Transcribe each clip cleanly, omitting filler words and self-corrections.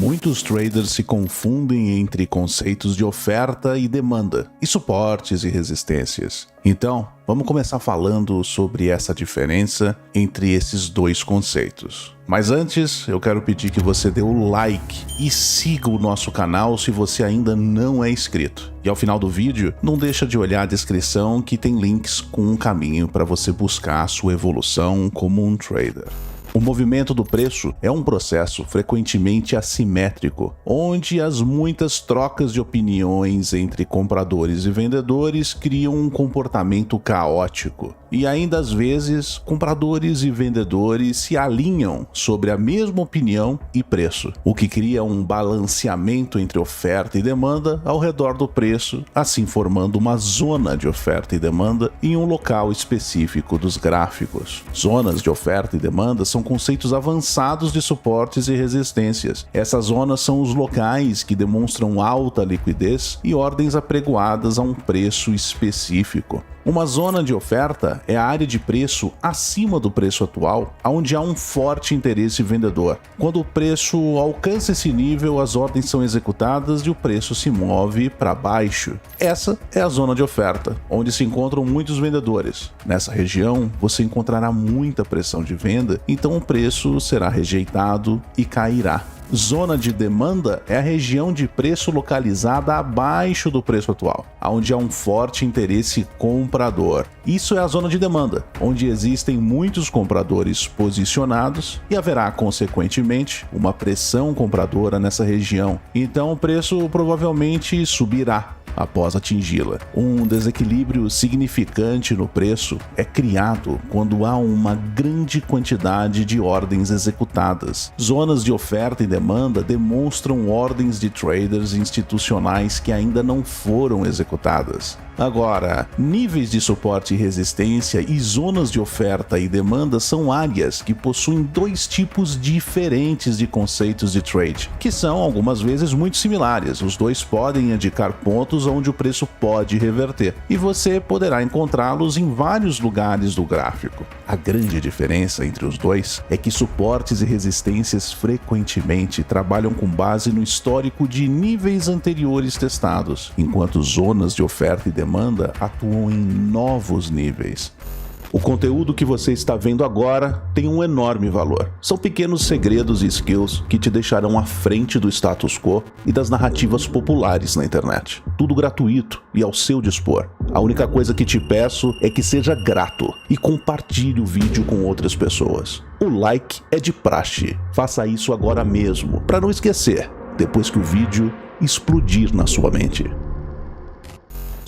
Muitos traders se confundem entre conceitos de oferta e demanda, e suportes e resistências. Então, vamos começar falando sobre essa diferença entre esses dois conceitos. Mas antes, eu quero pedir que você dê o like e siga o nosso canal se você ainda não é inscrito. E ao final do vídeo, não deixa de olhar a descrição que tem links com um caminho para você buscar a sua evolução como um trader. O movimento do preço é um processo frequentemente assimétrico, onde as muitas trocas de opiniões entre compradores e vendedores criam um comportamento caótico. E ainda às vezes, compradores e vendedores se alinham sobre a mesma opinião e preço, o que cria um balanceamento entre oferta e demanda ao redor do preço, assim formando uma zona de oferta e demanda em um local específico dos gráficos. Zonas de oferta e demanda são conceitos avançados de suportes e resistências. Essas zonas são os locais que demonstram alta liquidez e ordens apregoadas a um preço específico. Uma zona de oferta é a área de preço acima do preço atual, onde há um forte interesse vendedor. Quando o preço alcança esse nível, as ordens são executadas e o preço se move para baixo. Essa é a zona de oferta, onde se encontram muitos vendedores. Nessa região, você encontrará muita pressão de venda, então o preço será rejeitado e cairá. Zona de demanda é a região de preço localizada abaixo do preço atual, onde há um forte interesse comprador. Isso é a zona de demanda, onde existem muitos compradores posicionados e haverá, consequentemente, uma pressão compradora nessa região. Então o preço provavelmente subirá após atingi-la. Um desequilíbrio significante no preço é criado quando há uma grande quantidade de ordens executadas. Zonas de oferta e demanda demonstram ordens de traders institucionais que ainda não foram executadas. Agora, níveis de suporte e resistência e zonas de oferta e demanda são áreas que possuem dois tipos diferentes de conceitos de trade, que são algumas vezes muito similares. Os dois podem indicar pontos onde o preço pode reverter, e você poderá encontrá-los em vários lugares do gráfico. A grande diferença entre os dois é que suportes e resistências frequentemente trabalham com base no histórico de níveis anteriores testados, enquanto zonas de oferta e demanda atuam em novos níveis. O conteúdo que você está vendo agora tem um enorme valor. São pequenos segredos e skills que te deixarão à frente do status quo e das narrativas populares na internet. Tudo gratuito e ao seu dispor. A única coisa que te peço é que seja grato e compartilhe o vídeo com outras pessoas. O like é de praxe. Faça isso agora mesmo, para não esquecer, depois que o vídeo explodir na sua mente.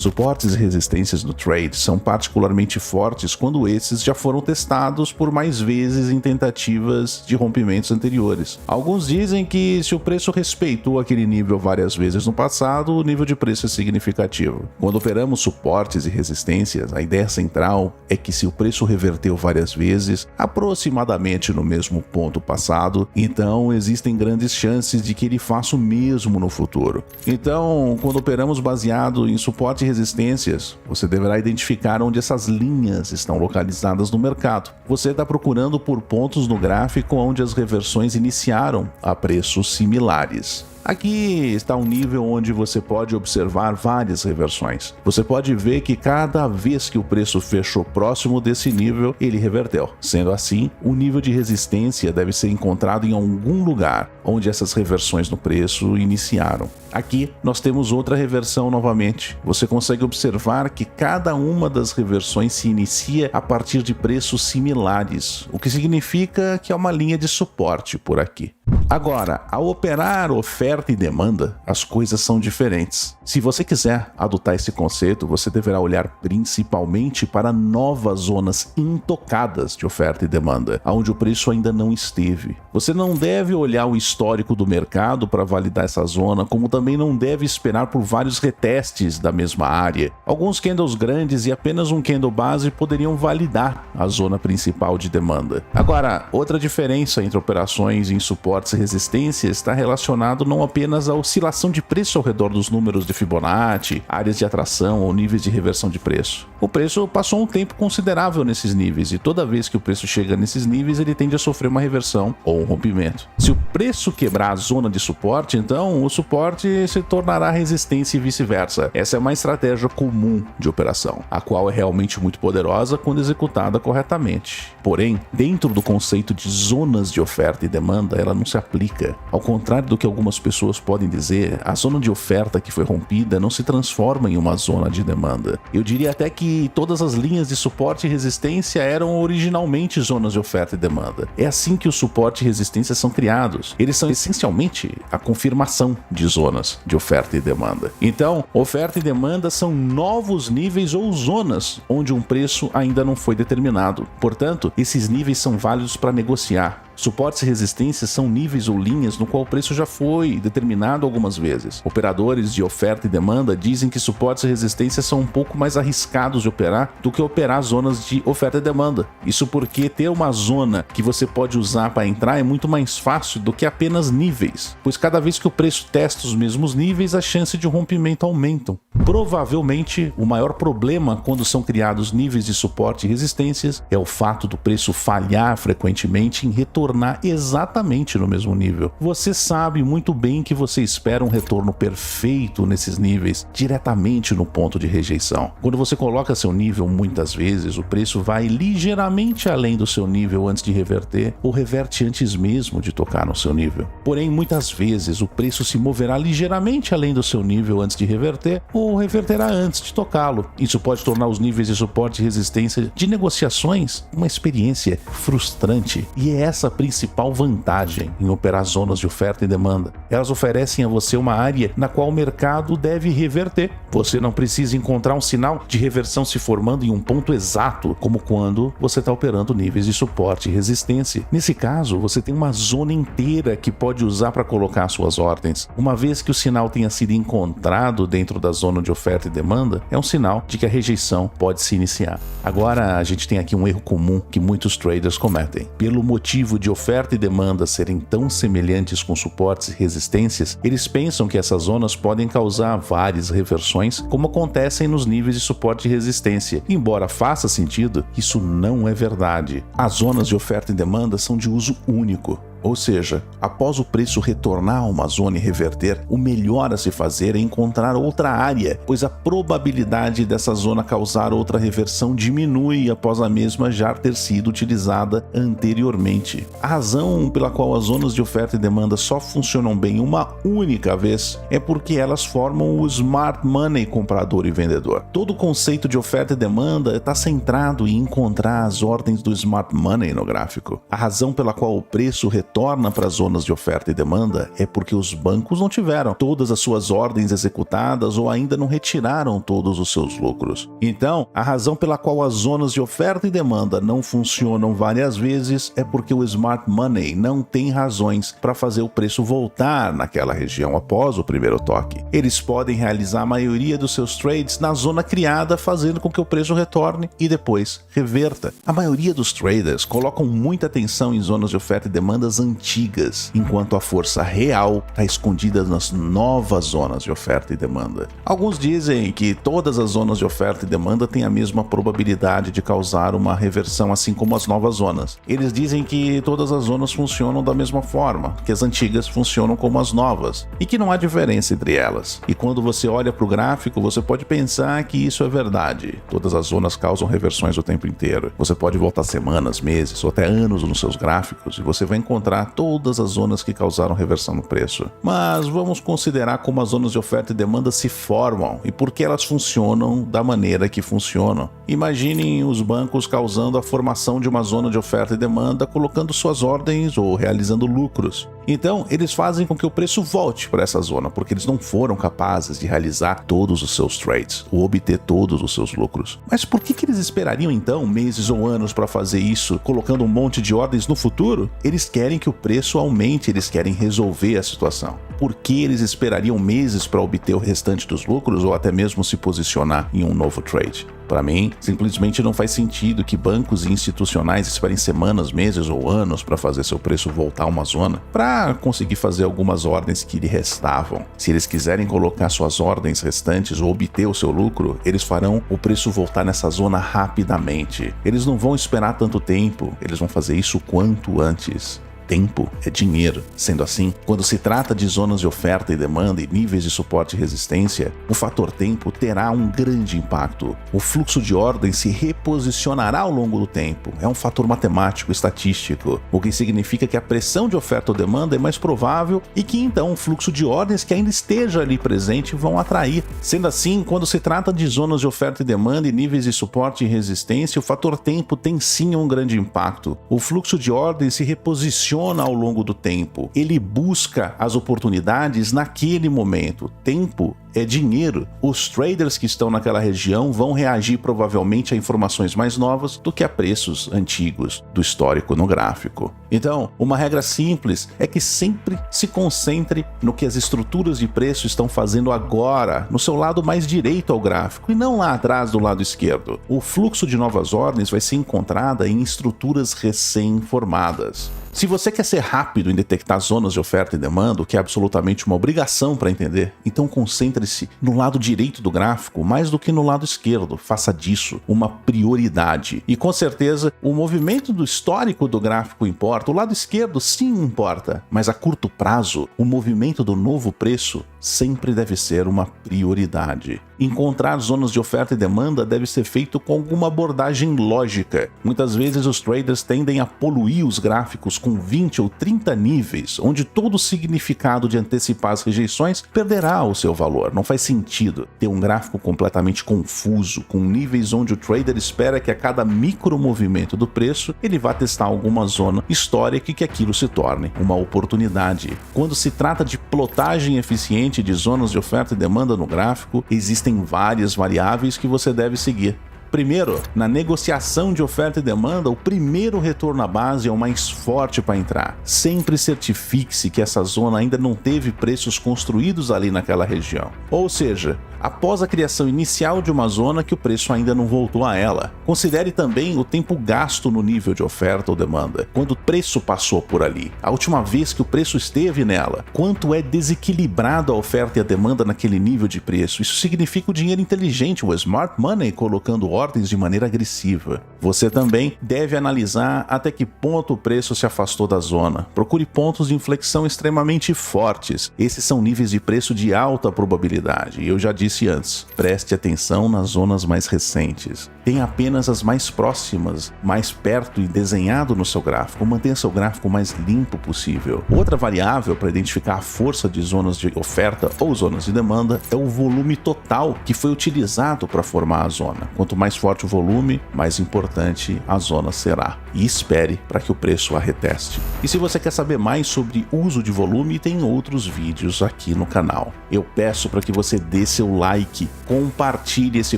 Suportes e resistências do trade são particularmente fortes quando esses já foram testados por mais vezes em tentativas de rompimentos anteriores. Alguns dizem que se o preço respeitou aquele nível várias vezes no passado, o nível de preço é significativo. Quando operamos suportes e resistências, a ideia central é que se o preço reverteu várias vezes, aproximadamente no mesmo ponto passado, então existem grandes chances de que ele faça o mesmo no futuro. Então, quando operamos baseado em suporte e resistências, você deverá identificar onde essas linhas estão localizadas no mercado. Você está procurando por pontos no gráfico onde as reversões iniciaram a preços similares. Aqui está um nível onde você pode observar várias reversões. Você pode ver que cada vez que o preço fechou próximo desse nível, ele reverteu. Sendo assim, o nível de resistência deve ser encontrado em algum lugar onde essas reversões no preço iniciaram. Aqui nós temos outra reversão novamente. Você consegue observar que cada uma das reversões se inicia a partir de preços similares, o que significa que há uma linha de suporte por aqui. Agora, ao operar oferta e demanda, as coisas são diferentes. Se você quiser adotar esse conceito, você deverá olhar principalmente para novas zonas intocadas de oferta e demanda, onde o preço ainda não esteve. Você não deve olhar o histórico do mercado para validar essa zona, como também não deve esperar por vários retestes da mesma área. Alguns candles grandes e apenas um candle base poderiam validar a zona principal de demanda. Agora, outra diferença entre operações em suporte suportes e resistências está relacionado não apenas à oscilação de preço ao redor dos números de Fibonacci, áreas de atração ou níveis de reversão de preço. O preço passou um tempo considerável nesses níveis e toda vez que o preço chega nesses níveis ele tende a sofrer uma reversão ou um rompimento. Se o preço quebrar a zona de suporte, então o suporte se tornará resistência e vice-versa. Essa é uma estratégia comum de operação, a qual é realmente muito poderosa quando executada corretamente. Porém, dentro do conceito de zonas de oferta e demanda, ela não se aplica. Ao contrário do que algumas pessoas podem dizer, a zona de oferta que foi rompida não se transforma em uma zona de demanda. Eu diria até que todas as linhas de suporte e resistência eram originalmente zonas de oferta e demanda. É assim que o suporte e resistência são criados. Eles são essencialmente a confirmação de zonas de oferta e demanda. Então, oferta e demanda são novos níveis ou zonas onde um preço ainda não foi determinado. Portanto, esses níveis são válidos para negociar. Suportes e resistências são níveis ou linhas no qual o preço já foi determinado algumas vezes. Operadores de oferta e demanda dizem que suportes e resistências são um pouco mais arriscados de operar do que operar zonas de oferta e demanda. Isso porque ter uma zona que você pode usar para entrar é muito mais fácil do que apenas níveis, pois cada vez que o preço testa os mesmos níveis, a chance de rompimento aumentam. Provavelmente, o maior problema quando são criados níveis de suporte e resistências é o fato do preço falhar frequentemente em retornar exatamente no mesmo nível. Você sabe muito bem que você espera um retorno perfeito nesses níveis, diretamente no ponto de rejeição. Quando você coloca seu nível muitas vezes, o preço vai ligeiramente além do seu nível antes de reverter, ou reverte antes mesmo de tocar no seu nível. Porém, muitas vezes o preço se moverá ligeiramente além do seu nível antes de reverter, ou reverterá antes de tocá-lo. Isso pode tornar os níveis de suporte e resistência de negociações uma experiência frustrante, e é essa a principal vantagem em operar zonas de oferta e demanda. Elas oferecem a você uma área na qual o mercado deve reverter. Você não precisa encontrar um sinal de reversão se formando em um ponto exato, como quando você está operando níveis de suporte e resistência. Nesse caso, você tem uma zona inteira que pode usar para colocar suas ordens. Uma vez que o sinal tenha sido encontrado dentro da zona de oferta e demanda, é um sinal de que a rejeição pode se iniciar. Agora, a gente tem aqui um erro comum que muitos traders cometem. Pelo motivo de oferta e demanda serem tão semelhantes com suportes e resistências, eles pensam que essas zonas podem causar várias reversões, como acontecem nos níveis de suporte e resistência. Embora faça sentido, isso não é verdade. As zonas de oferta e demanda são de uso único. Ou seja, após o preço retornar a uma zona e reverter, o melhor a se fazer é encontrar outra área, pois a probabilidade dessa zona causar outra reversão diminui após a mesma já ter sido utilizada anteriormente. A razão pela qual as zonas de oferta e demanda só funcionam bem uma única vez é porque elas formam o smart money comprador e vendedor. Todo o conceito de oferta e demanda está centrado em encontrar as ordens do smart money no gráfico. A razão pela qual o preço retorna para as zonas de oferta e demanda é porque os bancos não tiveram todas as suas ordens executadas ou ainda não retiraram todos os seus lucros. Então, a razão pela qual as zonas de oferta e demanda não funcionam várias vezes é porque o smart money não tem razões para fazer o preço voltar naquela região após o primeiro toque. Eles podem realizar a maioria dos seus trades na zona criada, fazendo com que o preço retorne e depois reverta. A maioria dos traders colocam muita atenção em zonas de oferta e demandas antigas, enquanto a força real está escondida nas novas zonas de oferta e demanda. Alguns dizem que todas as zonas de oferta e demanda têm a mesma probabilidade de causar uma reversão, assim como as novas zonas. Eles dizem que todas as zonas funcionam da mesma forma, que as antigas funcionam como as novas, e que não há diferença entre elas. E quando você olha para o gráfico, você pode pensar que isso é verdade. Todas as zonas causam reversões o tempo inteiro. Você pode voltar semanas, meses ou até anos nos seus gráficos e você vai encontrar todas as zonas que causaram reversão no preço. Mas vamos considerar como as zonas de oferta e demanda se formam e por que elas funcionam da maneira que funcionam. Imaginem os bancos causando a formação de uma zona de oferta e demanda, colocando suas ordens ou realizando lucros. Então, eles fazem com que o preço volte para essa zona, porque eles não foram capazes de realizar todos os seus trades ou obter todos os seus lucros. Mas por que eles esperariam então meses ou anos para fazer isso, colocando um monte de ordens no futuro? Eles querem que o preço aumente, eles querem resolver a situação. Por que eles esperariam meses para obter o restante dos lucros ou até mesmo se posicionar em um novo trade? Para mim, simplesmente não faz sentido que bancos e institucionais esperem semanas, meses ou anos para fazer seu preço voltar a uma zona. Para para conseguir fazer algumas ordens que lhe restavam. Se eles quiserem colocar suas ordens restantes ou obter o seu lucro, eles farão o preço voltar nessa zona rapidamente. Eles não vão esperar tanto tempo, eles vão fazer isso o quanto antes. Tempo é dinheiro. Sendo assim, quando se trata de zonas de oferta e demanda e níveis de suporte e resistência, o fator tempo terá um grande impacto. O fluxo de ordem se reposicionará ao longo do tempo. É um fator matemático, estatístico, o que significa que a pressão de oferta ou demanda é mais provável e que então o fluxo de ordens que ainda esteja ali presente vão atrair. Sendo assim, quando se trata de zonas de oferta e demanda e níveis de suporte e resistência, o fator tempo tem sim um grande impacto. O fluxo de ordem se reposiciona ao longo do tempo. Ele busca as oportunidades naquele momento. Tempo é dinheiro. Os traders que estão naquela região vão reagir provavelmente a informações mais novas do que a preços antigos do histórico no gráfico. Então, uma regra simples é que sempre se concentre no que as estruturas de preço estão fazendo agora, no seu lado mais direito ao gráfico, e não lá atrás do lado esquerdo. O fluxo de novas ordens vai ser encontrada em estruturas recém-formadas. Se você quer ser rápido em detectar zonas de oferta e demanda, o que é absolutamente uma obrigação para entender, então concentre-se no lado direito do gráfico mais do que no lado esquerdo. Faça disso uma prioridade. E com certeza, o movimento do histórico do gráfico importa, o lado esquerdo sim importa, mas a curto prazo, o movimento do novo preço sempre deve ser uma prioridade. Encontrar zonas de oferta e demanda deve ser feito com alguma abordagem lógica. Muitas vezes os traders tendem a poluir os gráficos com 20 ou 30 níveis, onde todo o significado de antecipar as rejeições perderá o seu valor. Não faz sentido ter um gráfico completamente confuso, com níveis onde o trader espera que a cada micro movimento do preço ele vá testar alguma zona histórica e que aquilo se torne uma oportunidade. Quando se trata de plotagem eficiente de zonas de oferta e demanda no gráfico, existem várias variáveis que você deve seguir. Primeiro, na negociação de oferta e demanda, o primeiro retorno à base é o mais forte para entrar. Sempre certifique-se que essa zona ainda não teve preços construídos ali naquela região. Ou seja, após a criação inicial de uma zona que o preço ainda não voltou a ela. Considere também o tempo gasto no nível de oferta ou demanda, quando o preço passou por ali, a última vez que o preço esteve nela, quanto é desequilibrado a oferta e a demanda naquele nível de preço. Isso significa o dinheiro inteligente, o smart money, colocando ordens de maneira agressiva. Você também deve analisar até que ponto o preço se afastou da zona. Procure pontos de inflexão extremamente fortes. Esses são níveis de preço de alta probabilidade. Eu já disse antes, preste atenção nas zonas mais recentes. Tenha apenas as mais próximas, mais perto e desenhado no seu gráfico. Mantenha seu gráfico o mais limpo possível. Outra variável para identificar a força de zonas de oferta ou zonas de demanda é o volume total que foi utilizado para formar a zona. Quanto mais forte o volume, mais importante a zona será. E espere para que o preço a reteste. E se você quer saber mais sobre uso de volume, tem outros vídeos aqui no canal. Eu peço para que você dê seu like, compartilhe esse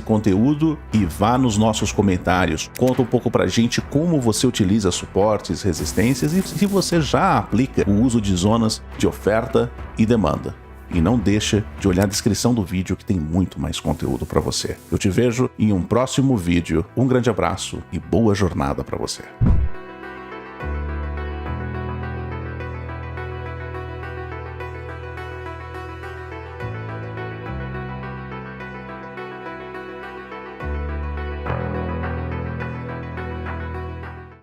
conteúdo e vá nos nossos comentários. Conta um pouco pra gente como você utiliza suportes, resistências e se você já aplica o uso de zonas de oferta e demanda. E não deixa de olhar a descrição do vídeo que tem muito mais conteúdo para você. Eu te vejo em um próximo vídeo. Um grande abraço e boa jornada para você.